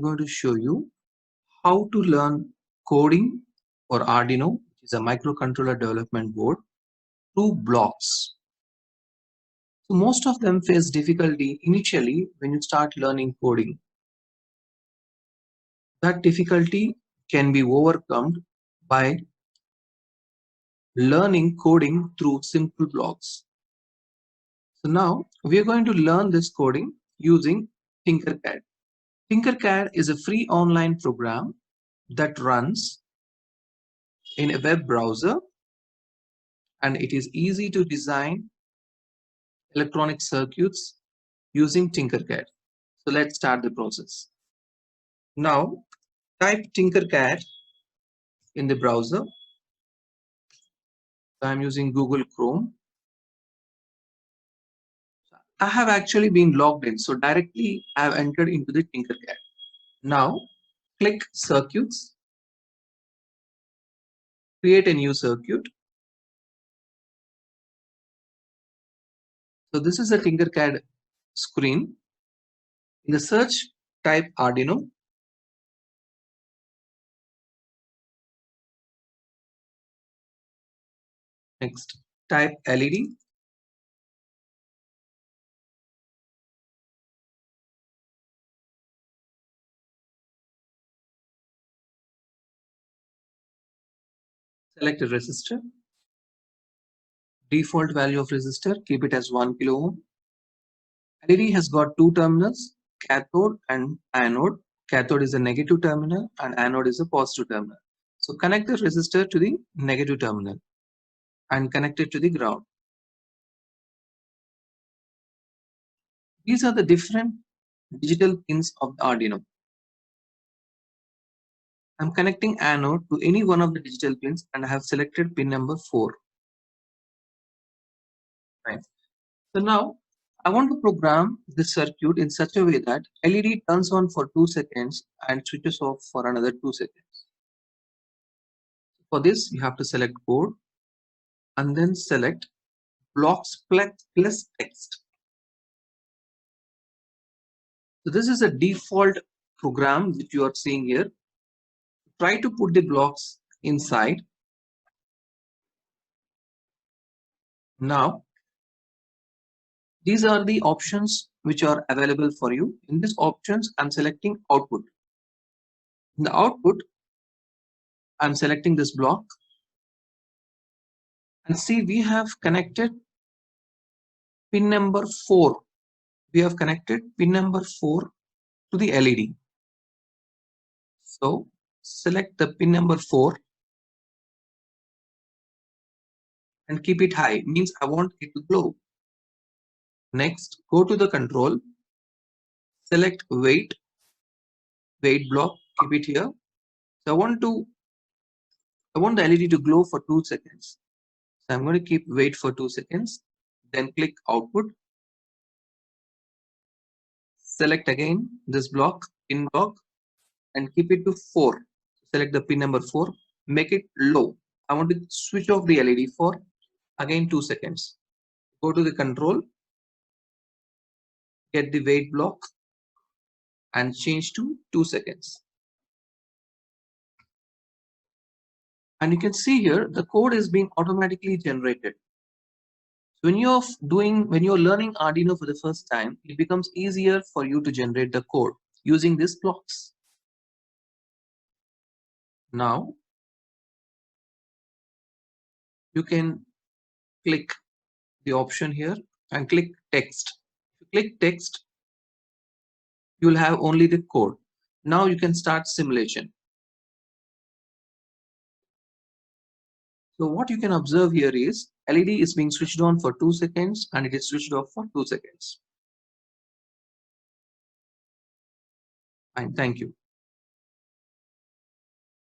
going to show you how to learn coding for Arduino, which is a microcontroller development board, through blocks. So most of them face difficulty initially when you start learning coding. That difficulty can be overcome by learning coding through simple blocks. So now we are going to learn this coding using Tinkercad. Tinkercad is a free online program that runs in a web browser, and it is easy to design electronic circuits using Tinkercad. So let's start the process. Now type Tinkercad in the browser. I'm using Google Chrome. I have actually been logged in, so directly I have entered into the Tinkercad. Now click circuits, create a new circuit. So this is a Tinkercad screen. In the search, type Arduino. Next, type LED. Select a resistor. Default value of resistor, keep it as 1 kilo ohm. LED has got two terminals, cathode and anode. Cathode is a negative terminal and anode is a positive terminal. So connect the resistor to the negative terminal and connect it to the ground. These are the different digital pins of the Arduino. I'm connecting anode to any one of the digital pins and I have selected pin number 4. Right. So now I want to program this circuit in such a way that LED turns on for 2 seconds and switches off for another 2 seconds. For this, you have to select code and then select blocks plus text. So this is a default program which you are seeing here. Try to put the blocks inside. Now, these are the options which are available for you. In these options, I'm selecting output. In the output, I'm selecting this block. And see, we have connected pin number 4. We have connected pin number 4 to the LED. So select the pin number 4 and keep it high, means I want it to glow. Next, go to the control, select wait block, keep it here. So I want the LED to glow for 2 seconds. So I'm going to keep wait for 2 seconds, then click output. Select again this block, pin block, and keep it to 4. Select the pin number 4, make it low. I want to switch off the LED for again 2 seconds. Go to the control, get the wait block and change to 2 seconds. And you can see here the code is being automatically generated. So when you're learning Arduino for the first time, it becomes easier for you to generate the code using these blocks. Now you can click the option here and click text. If you click text, you will have only the code. Now you can start simulation. So what you can observe here is LED is being switched on for 2 seconds and it is switched off for 2 seconds. And thank you.